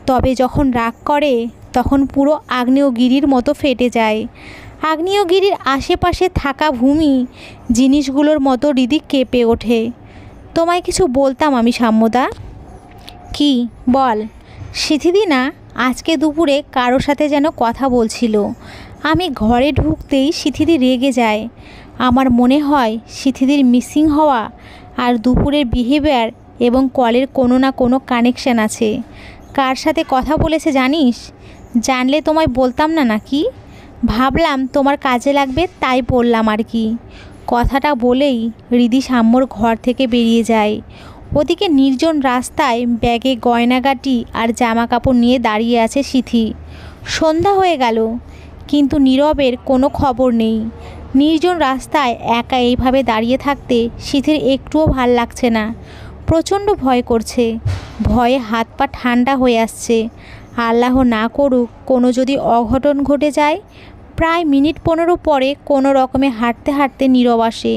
তবে যখন রাগ করে তখন পুরো আগ্নেয়গিরির মতো ফেটে যায়। আগ্নেয়গিরির আশেপাশে থাকা ভূমি জিনিসগুলোর মতো হৃদি কেঁপে ওঠে। তোমায় কিছু বলতাম আমি সাম্যদা। কি বল? সিথিদি না, আজকে দুপুরে কারোর সাথে যেন কথা বলছিল। আমি ঘরে ঢুকতেই সিথিদি রেগে যায়। আমার মনে হয় সিথিদির মিসিং হওয়া আর দুপুরের বিহেভিয়ার এবং কলের কোনো না কোনো কানেকশান আছে। কার সাথে কথা বলেছে জানিস? জানলে তোমায় বলতাম না নাকি? ভাবলাম তোমার কাজে লাগবে তাই বললাম আর কি। কথাটা বলেই রিদি সাম্যর ঘর থেকে বেরিয়ে যায়। ওদিকে নির্জন রাস্তায় ব্যাগে গয়নাগাটি আর জামা কাপড় নিয়ে দাঁড়িয়ে আছে সিথি। সন্ধ্যা হয়ে গেল, কিন্তু নীরবের কোনো খবর নেই। নির্জন রাস্তায় একা এইভাবে দাঁড়িয়ে থাকতে সিথির একটুও ভাল লাগছে না। প্রচণ্ড ভয় করছে। ভয়ে হাত পা ঠান্ডা হয়ে আসছে। আল্লাহ না করুক কোনো যদি অঘটন ঘটে যায়। প্রায় মিনিট 15 পরে কোনো রকমে হাঁটতে হাঁটতে নীরব আসে।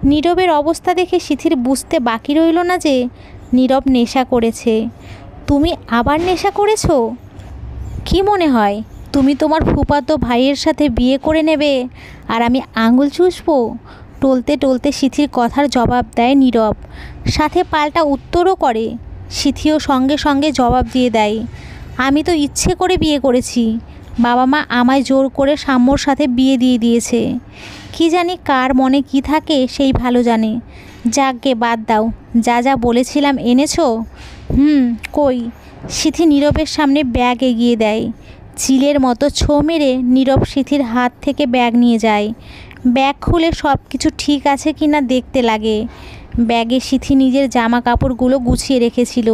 নীরবের অবস্থা দেখে সিথির বুঝতে বাকি রইল না যে নীরব নেশা করেছে। তুমি আবার নেশা করেছো? কি মনে হয় তুমি তোমার ফুফাতো ভাইয়ের সাথে বিয়ে করে নেবে আর আমি আঙুল চুষবো? টলতে টলতে সিথির কথার জবাব দেয় নীরব, সাথে পাল্টা উত্তরও করে। সিথিও সঙ্গে সঙ্গে জবাব দিয়ে দেয়, আমি তো ইচ্ছে করে বিয়ে করেছি। বাবা মা আমায় জোর করে সাম্যর সাথে বিয়ে দিয়ে দিয়েছে। কি জানি কার মনে কি থাকে সেই ভালো জানে। যাকগে বাদ দাও, যা যা বলেছিলাম এনেছো? কই? সিথি নীরবের সামনে ব্যাগ এগিয়ে দেয়। চিলের মতো ছো মেরে নীরব সিথির হাত থেকে ব্যাগ নিয়ে যায়। ব্যাগ খুলে সব কিছু ঠিক আছে কি না দেখতে লাগে। ব্যাগে সিথি নিজের জামা কাপড়গুলো গুছিয়ে রেখেছিল।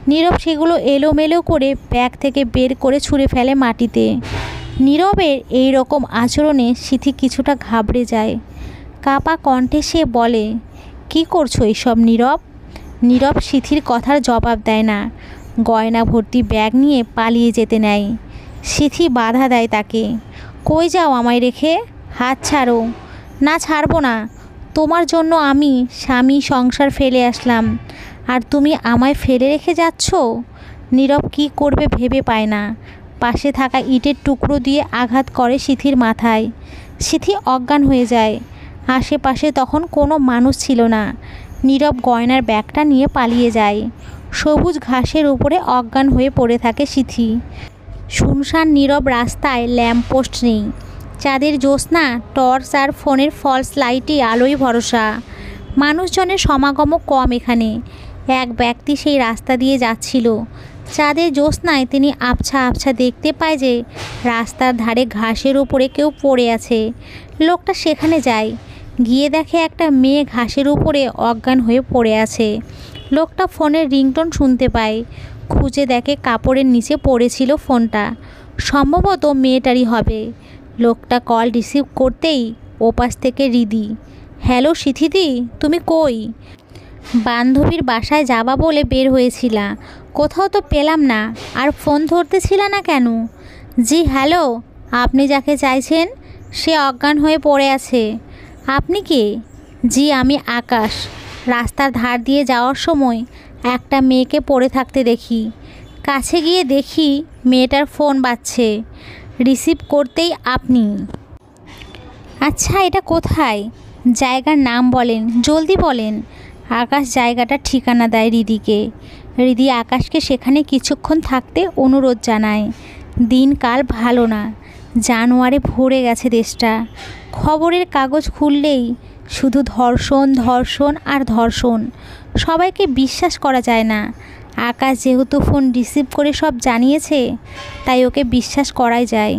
নীরব সেগুলো এলোমেলো করে ব্যাগ থেকে বের করে ছুঁড়ে ফেলে মাটিতে। নীরবের এই রকম আচরণে সিথি কিছুটা ঘাবড়ে যায়। কাপা কণ্ঠে সে বলে, কি করছো এইসব নীরব? নীরব সিথির কথার জবাব দেয় না। গয়না ভর্তি ব্যাগ নিয়ে পালিয়ে যেতে নেয়। সিথি বাধা দেয় তাকে, কই যাও আমায় রেখে? হাত ছাড়ো। না, ছাড়বো না। তোমার জন্য আমি স্বামী সংসার ফেলে আসলাম, আর তুমি আমায় ফেলে রেখে যাচ্ছ? নীরব কি করবে ভেবে পায় না। পাশে থাকা ইটের টুকরো দিয়ে আঘাত করে সিথির মাথায়। সিথি অজ্ঞান হয়ে যায়। আশেপাশে তখন কোনো মানুষ ছিল না। নীরব গয়নার ব্যাগটা নিয়ে পালিয়ে যায়। সবুজ ঘাসের উপরে অজ্ঞান হয়ে পড়ে থাকে সিথি। শুনশান নীরব রাস্তায় ল্যাম্পপোস্ট নেই। চাঁদের জ্যোৎস্না, টর্চ আর ফোনের ফলস লাইটে আলোয় ভরসা। মানুষজনের সমাগমও কম এখানে। এক ব্যক্তি সেই রাস্তা দিয়ে যাচ্ছিল। চাঁদের জ্যোৎস্নায় তিনি আবছা আবছা দেখতে পায় যে রাস্তার ধারে ঘাসের উপরে কেউ পড়ে আছে। লোকটা সেখানে যায়। গিয়ে দেখে একটা মেয়ে ঘাসের উপরে অজ্ঞান হয়ে পড়ে আছে। লোকটা ফোনের রিংটোন শুনতে পায়। খুঁজে দেখে কাপড়ের নিচে পড়েছিল ফোনটা। সম্ভবত মেয়েটারই হবে। লোকটা কল রিসিভ করতেই ওপাশ থেকে রিদি, হ্যালো সিথিদি, তুমি কই? বান্ধবীর বাসায় যাবা বলে বের হয়েছিলা, কোথাও তো পেলাম না। আর ফোন ধরতেছিলা না কেন? জি হ্যালো, আপনি যাকে চাইছেন সে অজ্ঞান হয়ে পড়ে আছে। আপনি কে? জি আমি আকাশ। রাস্তার ধার দিয়ে যাওয়ার সময় একটা মেয়েকে পড়ে থাকতে দেখি। কাছে গিয়ে দেখি মেয়েটার ফোন বাজছে। রিসিভ করতেই আপনি। আচ্ছা এটা কোথায়? জায়গার নাম বলেন, জলদি বলেন। আকাশ জায়গাটা ঠিকানা দেয় রিদিকে। রিদি আকাশকে সেখানে কিছুক্ষণ থাকতে অনুরোধ জানায়। দিনকাল ভালো না। জানুয়ারি ভরে গেছে দেশটা। খবরের কাগজ খুললেই শুধু ধর্ষণ, ধর্ষণ আর ধর্ষণ। সবাইকে বিশ্বাস করা যায় না। আকাশ যেহেতু ফোন রিসিভ করে সব জানিয়েছে, তাই ওকে বিশ্বাস করাই যায়।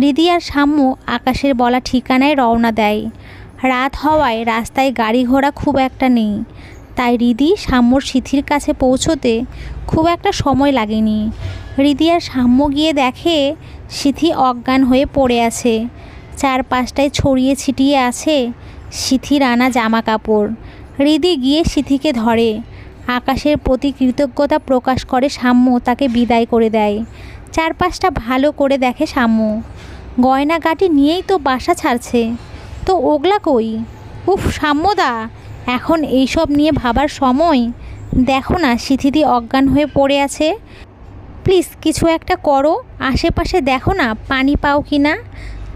রিদি আর সাম্য আকাশের বলা ঠিকানায় রওনা দেয়। রাত হওয়ায় রাস্তায় গাড়ি ঘোড়া খুব একটা নেই, তাই রিদি সাম্যর সিথির কাছে পৌঁছোতে খুব একটা সময় লাগেনি। রিদি আর সাম্য গিয়ে দেখে সিথি অজ্ঞান হয়ে পড়ে আছে। চারপাশটায় ছড়িয়ে ছিটিয়ে আছে সিথির আনা জামা কাপড়। রিদি গিয়ে সিথিকে ধরে। আকাশের প্রতি কৃতজ্ঞতা প্রকাশ করে সাম্য তাকে বিদায় করে দেয়। চারপাশটা ভালো করে দেখে সাম্য। গয়নাগাটি নিয়েই তো বাসা ছাড়ছে, তো ওগলা কই? উফ সাম্যদা, এখন এইসব নিয়ে ভাবার সময়? দেখো না সিথিদি অজ্ঞান হয়ে পড়ে আছে। প্লিজ কিছু একটা করো। আশেপাশে দেখো না পানি পাও কি না।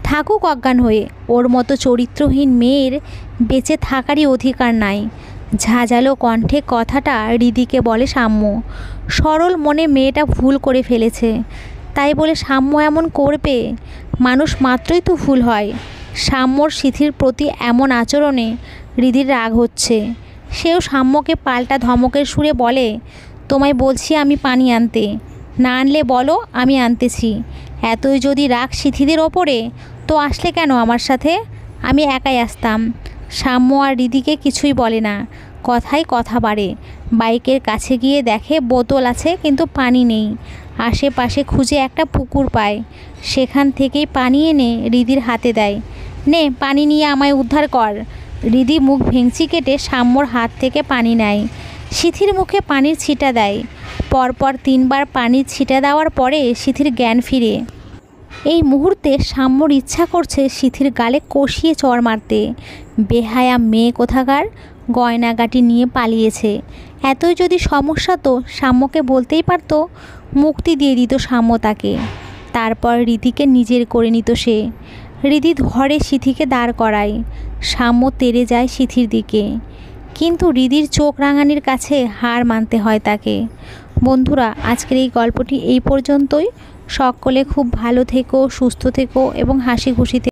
থাকুক অজ্ঞান হয়ে, ওর মতো চরিত্রহীন মেয়ের বেঁচে থাকারই অধিকার নাই। ঝাঁঝালো কণ্ঠে কথাটা রিদিকে বলে সাম্য। সরল মনে মেয়েটা ভুল করে ফেলেছে, তাই বলে সাম্য এমন করবে? মানুষ মাত্রই তো ভুল হয়। সাম্যর সিথির প্রতি এমন আচরণে রিদির রাগ হচ্ছে। সেও সাম্যকে পাল্টা ধমকের সুরে বলে, তোমায় বলছি আমি পানি আনতে, না আনলে বলো আমি আনতেছি। এতই যদি রাগ সিথিদের ওপরে তো আসলে কেন আমার সাথে? আমি একাই আসতাম। সাম্য আর রিদিকে কিছুই বলে না, কথায় কথা বাড়ে। বাইকের কাছে গিয়ে দেখে বোতল আছে কিন্তু পানি নেই। আশেপাশে খুঁজে একটা পুকুর পায়, সেখান থেকেই পানি এনে রিদির হাতে দেয়। নে পানি নিয়ে আমায় উদ্ধার কর। রিদি মুখ ভেঙচি কেটে সাম্যর হাত থেকে পানি নেয়, সিথির মুখে পানির ছিটা দেয়। পরপর 3 বার পানির ছিটা দেওয়ার পরে সিথির জ্ঞান ফিরে। এই মুহূর্তে সাম্যর ইচ্ছা করছে সিথির গালে কষিয়ে চড় মারতে। বেহায়া মেয়ে কোথাকার, গয়নাগাটি নিয়ে পালিয়েছে। এতই যদি সমস্যা তো সাম্যকে বলতেই পারতো, মুক্তি দিয়ে দিত সাম্য তাকে। তারপর রিদিকে নিজের করে নিত সে। রিদি ধরে সিথিকে দাঁড় করায়। সাম্য তেড়ে যায় সিথির দিকে, কিন্তু রিদির চোখ রাঙানির কাছে হার মানতে হয় তাকে। বন্ধুরা, আজকের এই গল্পটি এই পর্যন্তই। সকলে খুব ভালো থেকো, সুস্থ থেকো এবং হাসি খুশিতে